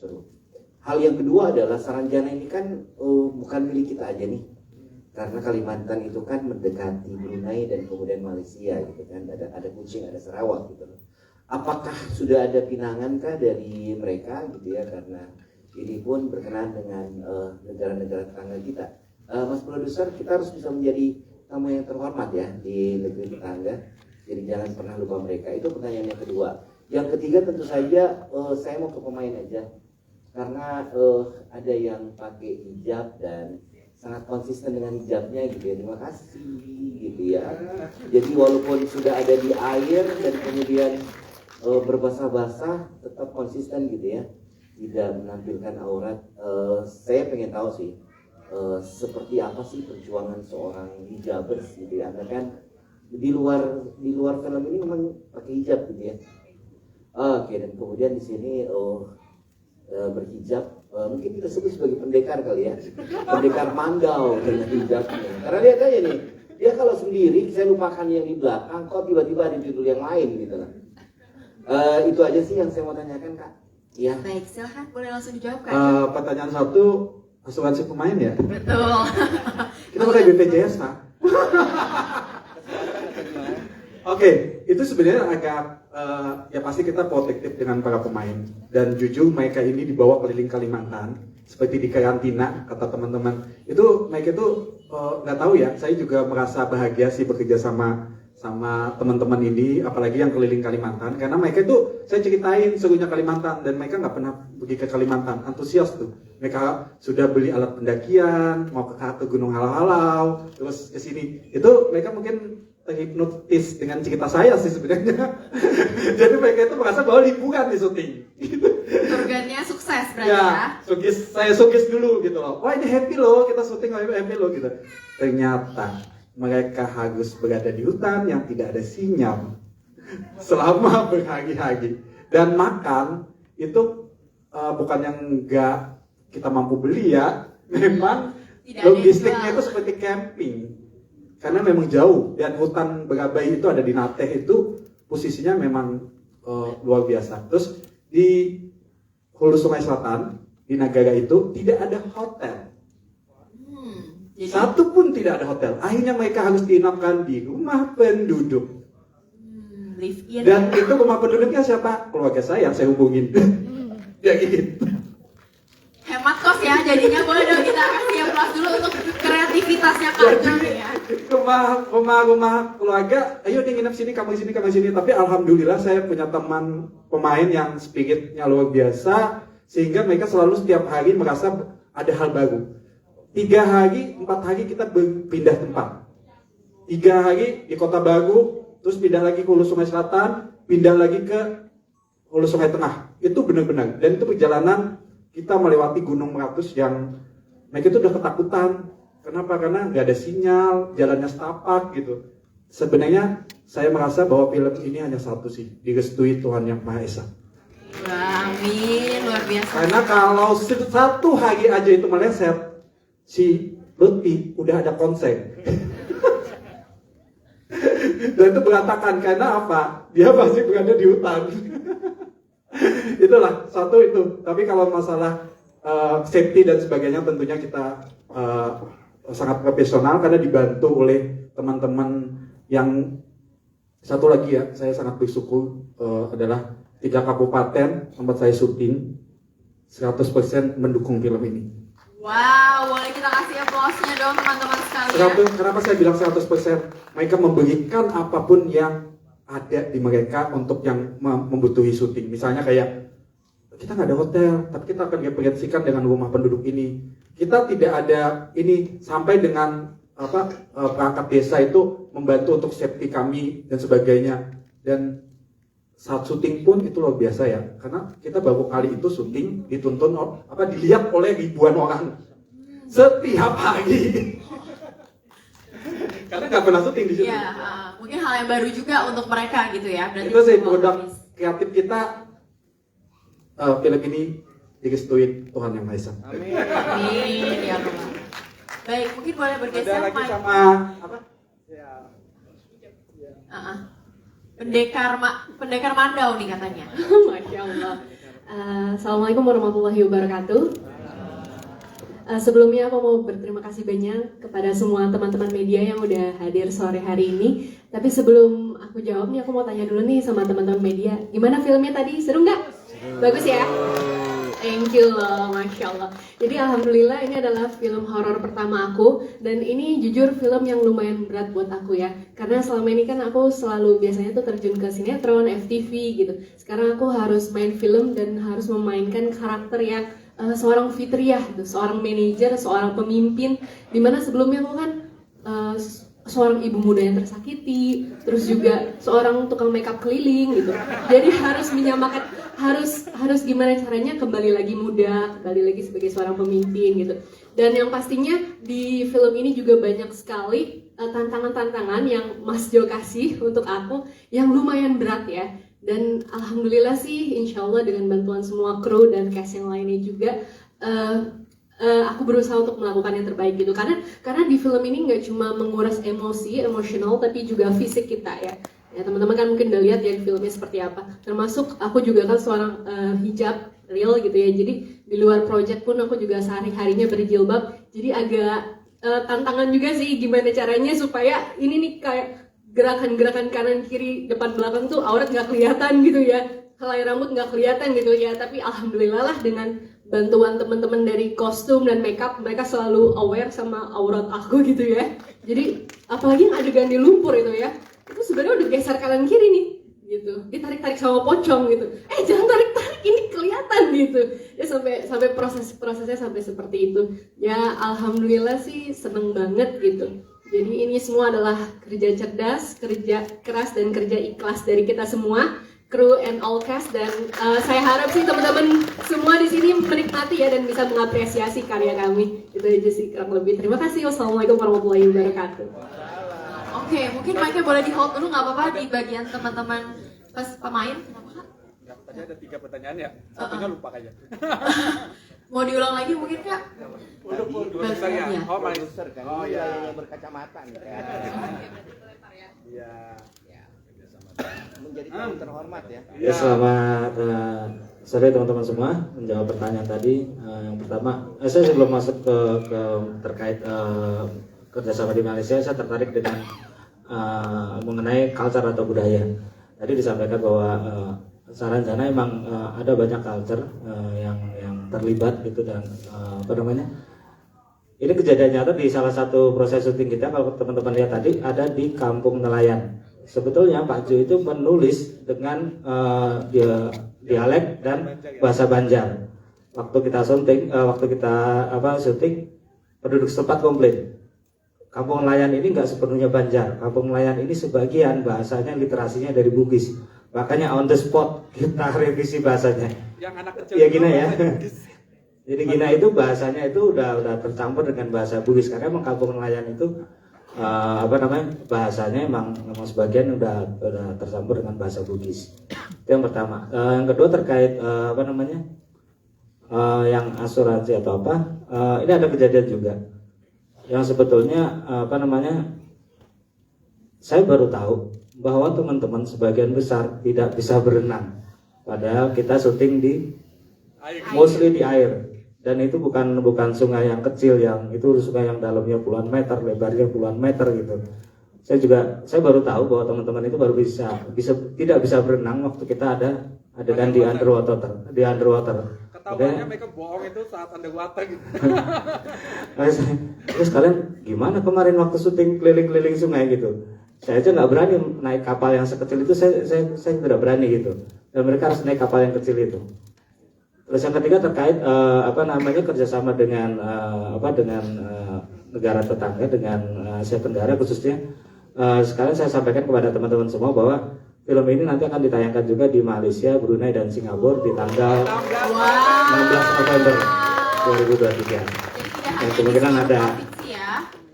Seru. Hal yang kedua adalah Saranjana ini kan bukan milik kita aja nih. Karena Kalimantan itu kan mendekati Brunei dan kemudian Malaysia gitu kan. Ada Kuching, ada Sarawak gitu loh. Apakah sudah ada pinangankah dari mereka gitu ya, karena ini pun berkenaan dengan negara-negara tetangga kita. Mas produser, kita harus bisa menjadi tamu yang terhormat ya di negeri tetangga. Jadi jangan pernah lupa mereka. Itu pertanyaan yang kedua. Yang ketiga tentu saja saya mau ke pemain aja. Karena ada yang pakai hijab dan sangat konsisten dengan hijabnya gitu ya. Terima kasih gitu ya. Jadi walaupun sudah ada di air dan kemudian berbasah-basah, tetap konsisten gitu ya. Tidak menampilkan aurat. Saya pengen tahu sih seperti apa sih perjuangan seorang hijabers gitu ya. Anda kan di luar film ini memang pakai hijab gitu ya. Oke, dan kemudian di sini berhijab, mungkin kita sebut sebagai pendekar kali ya, pendekar mandau dengan hijabnya. Karena lihat aja nih, dia kalau sendiri saya lupakan yang di belakang, kok tiba-tiba ada judul yang lain gitu lah. Itu aja sih yang saya mau tanyakan, Kak. Ya. Baik, silahkan boleh langsung dijawab, Kak. Pertanyaan satu, asuransi pemain ya? Betul. Kita pakai BPJS, Pak. Oke, itu sebenarnya agak ya pasti kita protektif dengan para pemain, dan jujur mereka ini dibawa keliling Kalimantan seperti di karantina kata teman-teman. Itu mereka itu nggak tahu ya, saya juga merasa bahagia sih bekerja sama teman-teman ini, apalagi yang keliling Kalimantan, karena mereka itu saya ceritain serunya Kalimantan dan mereka nggak pernah pergi ke Kalimantan, antusias tuh. Mereka sudah beli alat pendakian, mau ke Gunung Halau-Halau, terus ke sini. Itu mereka mungkin terhipnotis dengan cerita saya sih sebenarnya. Jadi mereka itu merasa bahwa liburan di syuting. Surganya sukses berarti ya. Saya sugis dulu gitu loh. Wah, ini happy loh, kita syuting happy loh gitu. Ternyata mereka harus berada di hutan yang tidak ada sinyal selama berhari-hari, dan makan itu bukan yang enggak kita mampu beli ya, memang logistiknya itu seperti camping. Karena memang jauh, dan hutan Berabai itu ada di Nateh itu posisinya memang luar biasa. Terus di Hulu Sungai Selatan, di Nagara itu tidak ada hotel. Satu pun tidak ada hotel. Akhirnya mereka harus diinapkan di rumah penduduk. Dan itu rumah penduduknya siapa? Keluarga saya hubungin. Ya gitu. Hemat kos ya, jadinya boleh dong kita kasih aplaus dulu untuk kreativitasnya Kang ya. Rumah keluarga, ayo dia nginep sini, kamu sini. Tapi alhamdulillah saya punya teman pemain yang spiritnya luar biasa, sehingga mereka selalu setiap hari merasa ada hal baru. 3 hari, 4 hari kita berpindah tempat. 3 hari di Kota Baru, terus pindah lagi ke Hulu Sungai Selatan, pindah lagi ke Hulu Sungai Tengah. Itu benar-benar. Dan itu perjalanan kita melewati Gunung Meratus yang mereka itu udah ketakutan. Kenapa? Karena nggak ada sinyal, jalannya setapak gitu. Sebenarnya saya merasa bahwa film ini hanya satu sih, direstui Tuhan Yang Maha Esa. Amin, luar biasa. Karena kalau 1 hari aja itu meleset, si Lutfi udah ada konser. Dan itu berantakan, karena apa? Dia masih berada di hutan. Itulah satu itu. Tapi kalau masalah safety dan sebagainya tentunya kita sangat profesional, karena dibantu oleh teman-teman yang satu lagi ya, saya sangat bersyukur adalah 3 kabupaten tempat saya syuting 100% mendukung film ini. Wow, boleh kita kasih aplausnya dong teman-teman sekalian. Kenapa saya bilang 100%? Mereka memberikan apapun yang ada di mereka untuk yang membutuhi syuting. Misalnya kayak kita nggak ada hotel, tapi kita akan diproyeksikan dengan rumah penduduk ini. Kita tidak ada ini, sampai dengan perangkat desa itu membantu untuk safety kami dan sebagainya. Dan saat syuting pun itu luar biasa ya, karena kita baru kali itu syuting dituntun dilihat oleh ribuan orang setiap hari. Karena nggak pernah syuting di situ. Ya, mungkin hal yang baru juga untuk mereka gitu ya. Berarti itu sih produk kreatif kita. Film ini direstuin Tuhan Yang Maha Esa. Amin ya Allah. Baik, mungkin boleh bergeser ada lagi sama apa? Ya. Pendekar mandau nih katanya. Masya Allah. Assalamualaikum warahmatullahi wabarakatuh. Sebelumnya aku mau berterima kasih banyak kepada semua teman-teman media yang udah hadir sore hari ini. Tapi sebelum aku jawab nih, aku mau tanya dulu nih sama teman-teman media, gimana filmnya tadi? Seru nggak? Bagus ya? Thank you loh, Masya Allah. Jadi alhamdulillah ini adalah film horor pertama aku. Dan ini jujur film yang lumayan berat buat aku ya. Karena selama ini kan aku selalu biasanya tuh terjun ke sinetron, FTV gitu. Sekarang aku harus main film dan harus memainkan karakter yang seorang fitriyah gitu. Seorang manajer, seorang pemimpin. Dimana sebelumnya aku kan seorang ibu muda yang tersakiti, terus juga seorang tukang makeup keliling gitu. Jadi harus menyamakan, harus gimana caranya kembali lagi muda, kembali lagi sebagai seorang pemimpin gitu. Dan yang pastinya di film ini juga banyak sekali tantangan-tantangan yang Mas Jo kasih untuk aku yang lumayan berat ya. Dan alhamdulillah sih, insya Allah dengan bantuan semua kru dan cast yang lainnya juga, aku berusaha untuk melakukan yang terbaik gitu. Karena di film ini nggak cuma menguras emosional, tapi juga fisik kita ya. Ya teman-teman kan mungkin udah lihat ya filmnya seperti apa. Termasuk aku juga kan seorang hijab real gitu ya. Jadi di luar project pun aku juga sehari-harinya berjilbab. Jadi agak tantangan juga sih gimana caranya supaya ini nih kayak gerakan-gerakan kanan kiri depan belakang tuh aurat nggak kelihatan gitu ya. Helai rambut nggak kelihatan gitu ya. Tapi alhamdulillah lah dengan bantuan teman-teman dari kostum dan makeup, mereka selalu aware sama aurat aku gitu ya. Jadi apalagi yang adegan di lumpur itu ya, itu sebenarnya udah geser kanan kiri nih gitu, ditarik-tarik sama pocong gitu. Jangan tarik-tarik, ini kelihatan gitu. Ya sampai prosesnya sampai seperti itu. Ya alhamdulillah sih seneng banget gitu. Jadi ini semua adalah kerja cerdas, kerja keras dan kerja ikhlas dari kita semua, kru and all cast, dan saya harap sih teman-teman semua di sini menikmati ya dan bisa mengapresiasi karya kami. Itu aja sih kurang lebih. Terima kasih. Wassalamualaikum warahmatullahi wabarakatuh. Oke, mungkin mic-nya boleh di hold dulu nggak apa-apa di bagian teman-teman pemain. Enggak, tadi ada 3 pertanyaan ya. Satunya lupa aja. Mau diulang lagi mungkin Kak? Produser ya. Oh, Produser kan. Oh ya. Yang berkacamata nih kan. Iya. Menjadi tamu terhormat ya. Ya, selamat sore teman-teman semua. Menjawab pertanyaan tadi, yang pertama, saya sebelum masuk ke terkait kerjasama di Malaysia, saya tertarik dengan mengenai culture atau budaya. Tadi disampaikan bahwa Saranjana emang ada banyak culture yang terlibat gitu, dan ini kejadian nyata di salah satu proses syuting kita. Kalau teman-teman lihat tadi ada di Kampung Nelayan. Sebetulnya Pak Jo itu menulis dengan dialek dan bahasa Banjar. Waktu kita syuting, penduduk setempat komplain, Kampung Nelayan ini nggak sepenuhnya Banjar. Kampung Nelayan ini sebagian bahasanya, literasinya dari Bugis. Makanya on the spot kita revisi bahasanya. Yang anak kecil ya Gina ya. Jadi Gina itu bahasanya itu udah tercampur dengan bahasa Bugis, karena emang Kampung Nelayan itu bahasanya emang sebagian udah tercampur dengan bahasa Bugis. Itu yang pertama. Yang kedua terkait yang asuransi atau apa, ini ada kejadian juga yang sebetulnya saya baru tahu bahwa teman-teman sebagian besar tidak bisa berenang, padahal kita syuting di mostly di air. Dan itu bukan sungai yang kecil, yang itu sungai yang dalamnya puluhan meter, lebarnya puluhan meter gitu. Saya baru tahu bahwa teman-teman itu baru tidak bisa berenang waktu kita ada adegan di underwater. Ketahuannya mereka bohong itu saat underwater gitu. Terus kalian gimana kemarin waktu syuting keliling-keliling sungai gitu? Saya aja nggak berani naik kapal yang sekecil itu, saya tidak berani gitu. Dan mereka harus naik kapal yang kecil itu. Terus yang ketiga terkait kerjasama dengan negara tetangga, dengan Asia Tenggara khususnya. Sekalian saya sampaikan kepada teman-teman semua bahwa film ini nanti akan ditayangkan juga di Malaysia, Brunei, dan Singapura di tanggal 16 November 2023. Dan kemungkinan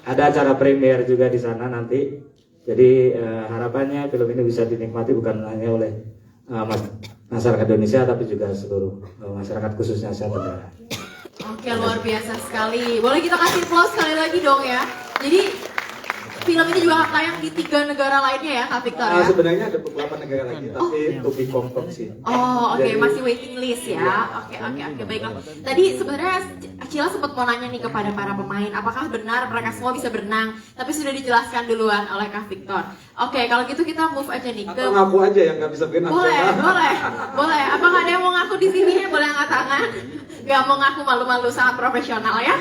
ada acara premier juga di sana nanti. Jadi harapannya film ini bisa dinikmati bukan hanya oleh masyarakat Indonesia, tapi juga seluruh masyarakat khususnya Asia Tenggara. Oke, luar biasa sekali. Boleh kita kasih applause sekali lagi dong ya. Jadi film ini juga akan tayang di 3 negara lainnya ya Kak Victor ya? Sebenarnya ada beberapa negara lagi, tapi to be confirmed sih. Oh oke, Jadi- masih waiting list ya. Oke baiklah. Tadi sebenarnya Acila sempat mau nanya nih kepada para pemain, apakah benar mereka semua bisa berenang? Tapi sudah dijelaskan duluan oleh Kak Victor. Oke, kalau gitu kita move aja nih ke Atau ngaku aja yang nggak bisa berenang. boleh. Apakah ada yang mau ngaku di sini? Boleh angkat tangan. Gak mau ngaku, malu-malu, sangat profesional ya.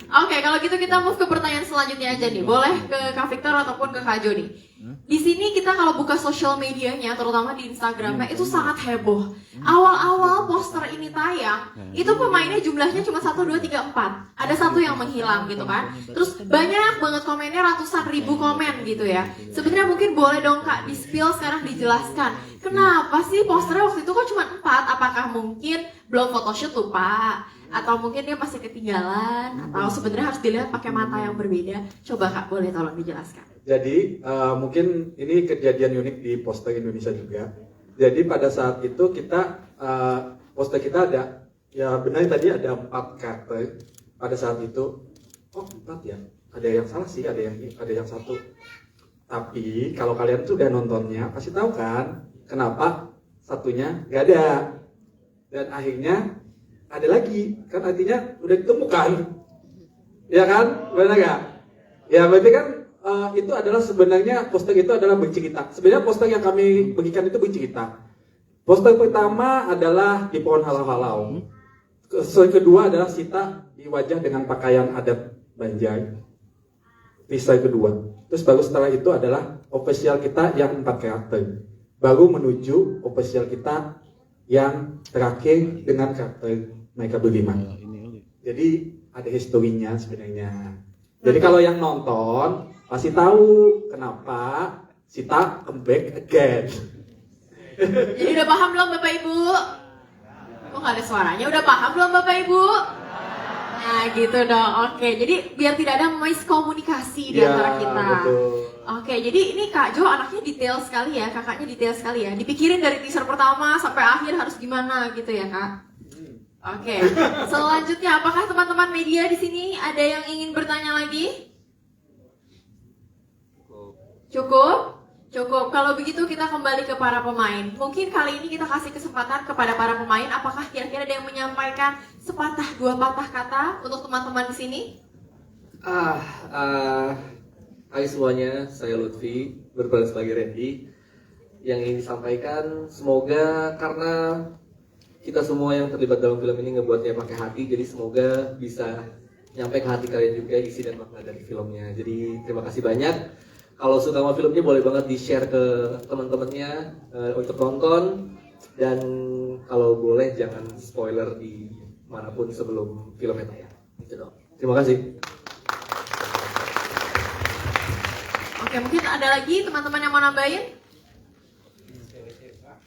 Oke, kalau gitu kita move ke pertanyaan selanjutnya aja nih. Boleh ke Kak Victor ataupun ke Kak Jo nih. Di sini kita kalau buka sosial medianya, terutama di Instagramnya, itu sangat heboh. Awal-awal poster ini tayang, itu pemainnya jumlahnya cuma 1, 2, 3, 4. Ada satu yang menghilang gitu kan. Terus banyak banget komennya, ratusan ribu komen gitu ya. Sebenarnya mungkin boleh dong Kak, di-spill sekarang dijelaskan. Kenapa sih posternya waktu itu kok cuma 4? Apakah mungkin belum photoshoot tuh Pak? Atau mungkin dia masih ketinggalan? Atau sebenarnya harus dilihat pakai mata yang berbeda? Coba Kak, boleh tolong dijelaskan. Jadi mungkin ini kejadian unik di poster Indonesia juga. Jadi pada saat itu kita poster kita ada, ya benar tadi ada 4 karakter pada saat itu. Oh 4 ya? Ada yang salah sih, ada yang satu. Tapi kalau kalian tuh udah nontonnya pasti tahu kan kenapa satunya nggak ada. Dan akhirnya ada lagi, kan artinya udah ditemukan. Ya kan? Benar nggak? Ya berarti kan itu adalah sebenarnya poster itu adalah bercerita. Sebenarnya poster yang kami bagikan itu bercerita. Poster pertama adalah di pohon halau-halau. Kedua adalah Sita di wajah dengan pakaian adat Banjar. Teaser kedua. Terus baru setelah itu adalah official kita yang 4 karakter. Baru menuju official kita yang terakhir dengan karakter mereka berlima. Jadi ada historinya sebenarnya. Jadi kalau yang nonton pasti tahu kenapa Sita comeback again. Jadi udah paham belum Bapak Ibu? Kok gak ada suaranya? Udah paham belum Bapak Ibu? Nah gitu dong, oke. Jadi biar tidak ada miskomunikasi di antara kita. Betul. Oke, jadi ini Kak Jo anaknya detail sekali ya, kakaknya detail sekali ya. Dipikirin dari teaser pertama sampai akhir harus gimana gitu ya Kak. Oke, selanjutnya apakah teman-teman media di sini ada yang ingin bertanya lagi? Cukup? Cukup. Kalau begitu kita kembali ke para pemain. Mungkin kali ini kita kasih kesempatan kepada para pemain. Apakah kira-kira ada yang menyampaikan sepatah dua patah kata untuk teman-teman di sini? Hai semuanya, saya Lutfi, berperan sebagai Randy. Yang ingin disampaikan, semoga karena kita semua yang terlibat dalam film ini ngebuatnya pakai hati, jadi semoga bisa nyampe ke hati kalian juga isi dan makna dari filmnya. Jadi terima kasih banyak. Kalau suka sama filmnya boleh banget di-share ke teman-temannya untuk nonton. Dan kalau boleh jangan spoiler di manapun sebelum filmnya tayang. Gitu dong. Terima kasih. Oke, mungkin ada lagi teman-teman yang mau nambahin?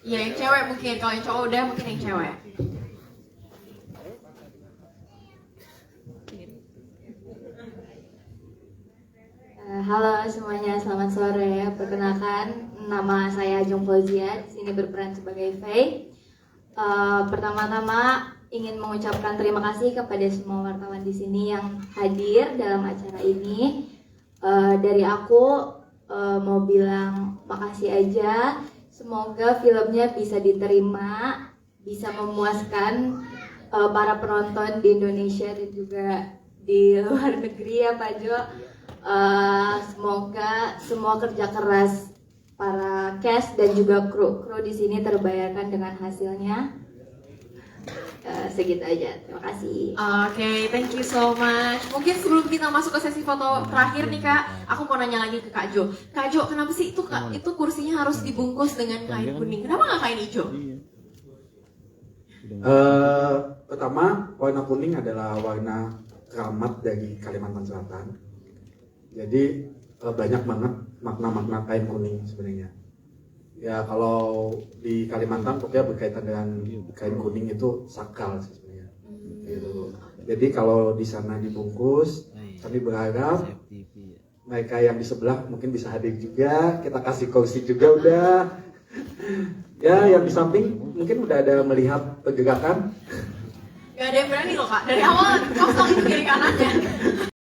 Iya, yang cewek mungkin. Kalau yang cowok udah, mungkin yang cewek. Halo semuanya, selamat sore. Perkenalkan, nama saya Jung Fauzia. Di sini berperan sebagai Faye. Pertama-tama ingin mengucapkan terima kasih kepada semua wartawan di sini yang hadir dalam acara ini. Dari aku mau bilang makasih aja. Semoga filmnya bisa diterima, bisa memuaskan para penonton di Indonesia dan juga di luar negeri ya Pak Jo. Semoga semua kerja keras para cast dan juga kru di sini terbayarkan dengan hasilnya. Segitu aja, terima kasih. Oke, thank you so much. Mungkin sebelum kita masuk ke sesi foto terakhir nih Kak, aku mau nanya lagi ke Kak Jo. Kak Jo, kenapa sih itu kursinya harus dibungkus dengan kain kuning? Kenapa nggak kain hijau? Pertama, warna kuning adalah warna keramat dari Kalimantan Selatan. Jadi banyak banget makna-makna kain kuning sebenarnya. Ya kalau di Kalimantan pokoknya berkaitan dengan kain kuning itu sakral sih sebenarnya. Gitu. Jadi kalau di sana dibungkus, kami berharap mereka yang di sebelah mungkin bisa hadir juga. Kita kasih kursi juga udah. Ya yang di samping mungkin udah ada melihat pergerakan. Gak ada yang berani loh Kak, dari awal kosong itu kiri kanannya.